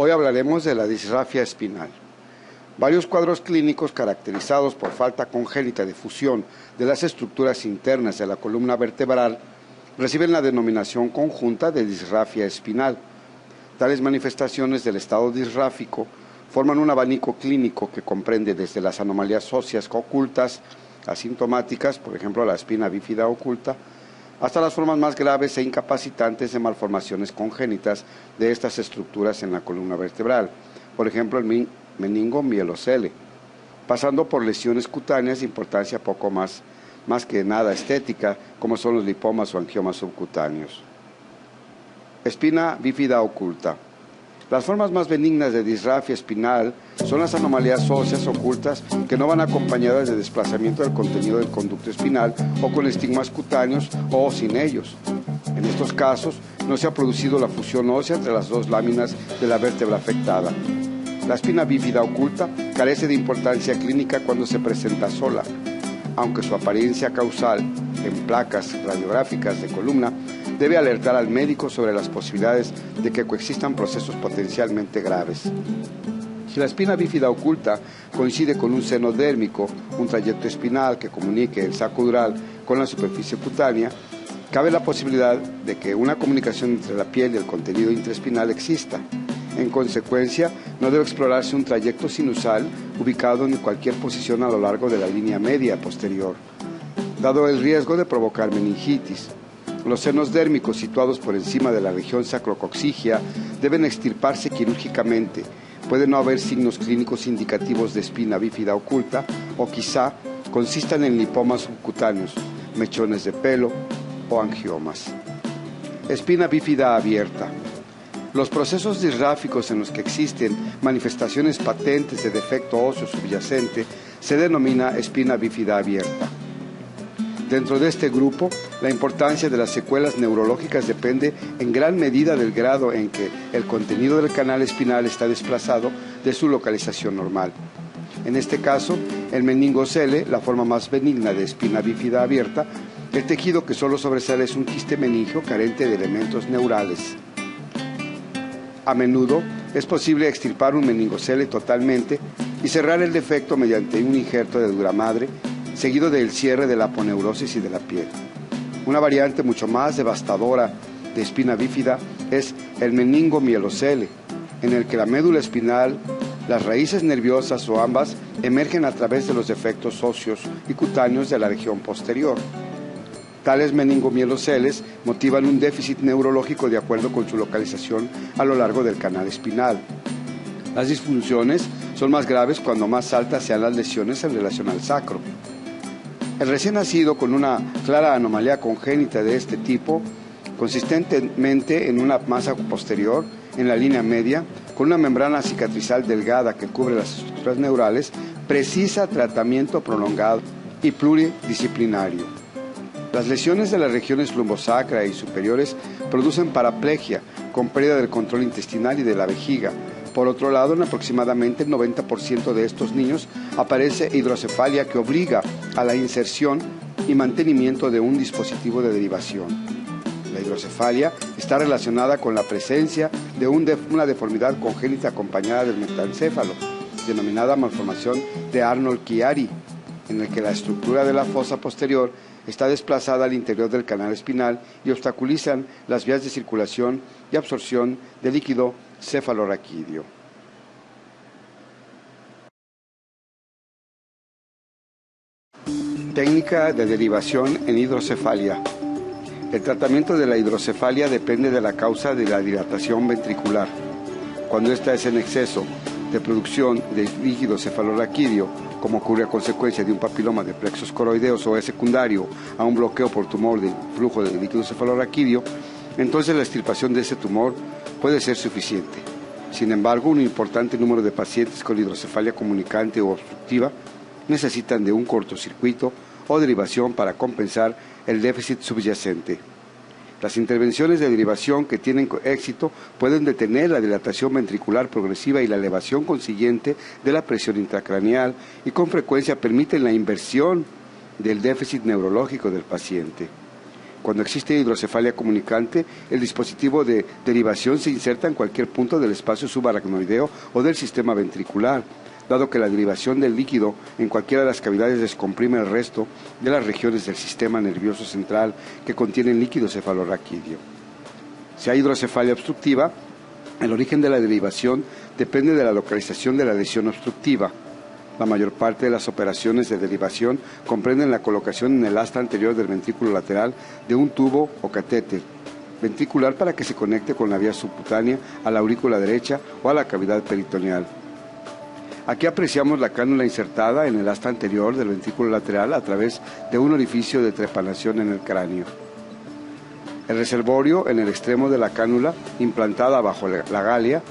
Hoy hablaremos de la disrafia espinal. Varios cuadros clínicos caracterizados por falta congénita de fusión de las estructuras internas de la columna vertebral reciben la denominación conjunta de disrafia espinal. Tales manifestaciones del estado disráfico forman un abanico clínico que comprende desde las anomalías óseas ocultas, asintomáticas, por ejemplo la espina bífida oculta, hasta las formas más graves e incapacitantes de malformaciones congénitas de estas estructuras en la columna vertebral, por ejemplo el meningomielocele, pasando por lesiones cutáneas de importancia poco más que nada estética, como son los lipomas o angiomas subcutáneos. Espina bífida oculta. Las formas más benignas de disrafia espinal son las anomalías óseas ocultas que no van acompañadas de desplazamiento del contenido del conducto espinal o con estigmas cutáneos o sin ellos. En estos casos no se ha producido la fusión ósea entre las dos láminas de la vértebra afectada. La espina bífida oculta carece de importancia clínica cuando se presenta sola, aunque su apariencia causal en placas radiográficas de columna debe alertar al médico sobre las posibilidades de que coexistan procesos potencialmente graves. Si la espina bífida oculta coincide con un seno dérmico, un trayecto espinal que comunique el saco dural con la superficie cutánea, cabe la posibilidad de que una comunicación entre la piel y el contenido intraespinal exista. En consecuencia, no debe explorarse un trayecto sinusal ubicado en cualquier posición a lo largo de la línea media posterior, dado el riesgo de provocar meningitis. Los senos dérmicos situados por encima de la región sacrococcígea deben extirparse quirúrgicamente. Puede no haber signos clínicos indicativos de espina bífida oculta o quizá consistan en lipomas subcutáneos, mechones de pelo o angiomas. Espina bífida abierta. Los procesos disráficos en los que existen manifestaciones patentes de defecto óseo subyacente se denomina espina bífida abierta. Dentro de este grupo, la importancia de las secuelas neurológicas depende en gran medida del grado en que el contenido del canal espinal está desplazado de su localización normal. En este caso, el meningocele, la forma más benigna de espina bífida abierta, el tejido que solo sobresale es un quiste meningio carente de elementos neurales. A menudo es posible extirpar un meningocele totalmente y cerrar el defecto mediante un injerto de duramadre, seguido del cierre de la aponeurosis y de la piel. Una variante mucho más devastadora de espina bífida es el meningomielocele, en el que la médula espinal, las raíces nerviosas o ambas emergen a través de los defectos óseos y cutáneos de la región posterior. Tales meningomieloceles motivan un déficit neurológico de acuerdo con su localización a lo largo del canal espinal. Las disfunciones son más graves cuando más altas sean las lesiones en relación al sacro. El recién nacido con una clara anomalía congénita de este tipo, consistentemente en una masa posterior, en la línea media, con una membrana cicatrizal delgada que cubre las estructuras neurales, precisa tratamiento prolongado y pluridisciplinario. Las lesiones de las regiones lumbosacra y superiores producen paraplegia, con pérdida del control intestinal y de la vejiga. Por otro lado, en aproximadamente el 90% de estos niños aparece hidrocefalia que obliga a la inserción y mantenimiento de un dispositivo de derivación. La hidrocefalia está relacionada con la presencia de una deformidad congénita acompañada del metaencéfalo, denominada malformación de Arnold-Chiari, en el que la estructura de la fosa posterior está desplazada al interior del canal espinal y obstaculizan las vías de circulación y absorción de líquido cefalorraquídeo. Técnica de derivación en hidrocefalia. El tratamiento de la hidrocefalia depende de la causa de la dilatación ventricular. Cuando ésta es en exceso de producción de líquido cefalorraquídeo, como ocurre a consecuencia de un papiloma de plexos coroideos o es secundario a un bloqueo por tumor del flujo de líquido cefalorraquídeo, entonces la extirpación de ese tumor puede ser suficiente. Sin embargo, un importante número de pacientes con hidrocefalia comunicante o obstructiva necesitan de un cortocircuito o derivación para compensar el déficit subyacente. Las intervenciones de derivación que tienen éxito pueden detener la dilatación ventricular progresiva y la elevación consiguiente de la presión intracraneal y con frecuencia permiten la inversión del déficit neurológico del paciente. Cuando existe hidrocefalia comunicante, el dispositivo de derivación se inserta en cualquier punto del espacio subaracnoideo o del sistema ventricular, dado que la derivación del líquido en cualquiera de las cavidades descomprime el resto de las regiones del sistema nervioso central que contienen líquido cefalorraquídeo. Si hay hidrocefalia obstructiva, el origen de la derivación depende de la localización de la lesión obstructiva. La mayor parte de las operaciones de derivación comprenden la colocación en el asta anterior del ventrículo lateral de un tubo o catéter ventricular para que se conecte con la vía subcutánea a la aurícula derecha o a la cavidad peritoneal. Aquí apreciamos la cánula insertada en el asta anterior del ventrículo lateral a través de un orificio de trepanación en el cráneo. El reservorio en el extremo de la cánula, implantada bajo la galia,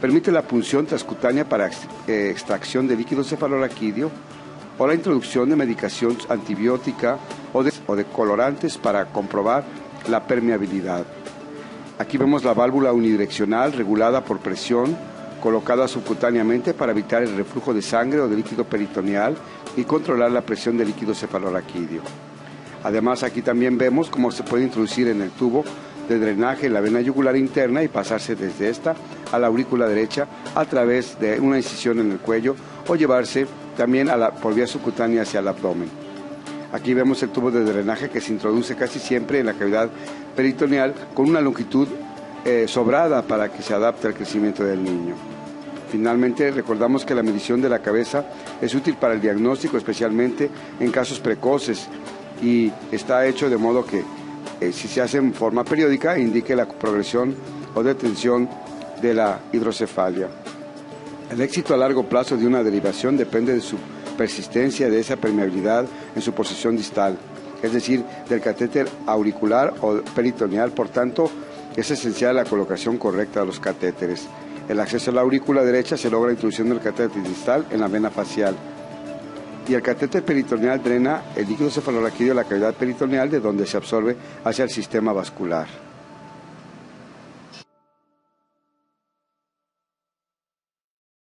permite la punción transcutánea para extracción de líquido cefalorraquídeo o la introducción de medicación antibiótica o de colorantes para comprobar la permeabilidad. Aquí vemos la válvula unidireccional regulada por presión, colocada subcutáneamente para evitar el reflujo de sangre o de líquido peritoneal y controlar la presión de líquido cefalorraquídeo. Además, aquí también vemos cómo se puede introducir en el tubo de drenaje en la vena yugular interna y pasarse desde esta a la aurícula derecha a través de una incisión en el cuello o llevarse también por vía subcutánea hacia el abdomen. Aquí vemos el tubo de drenaje que se introduce casi siempre en la cavidad peritoneal con una longitud sobrada para que se adapte al crecimiento del niño. Finalmente, recordamos que la medición de la cabeza es útil para el diagnóstico, especialmente en casos precoces, y está hecho de modo que si se hace en forma periódica indique la progresión o detención de la hidrocefalia. El éxito a largo plazo de una derivación depende de su persistencia, de esa permeabilidad en su posición distal, es decir, del catéter auricular o peritoneal. Por tanto, es esencial la colocación correcta de los catéteres. El acceso a la aurícula derecha se logra introduciendo el catéter distal en la vena facial. Y el catéter peritoneal drena el líquido cefalorraquídeo a la cavidad peritoneal, de donde se absorbe hacia el sistema vascular.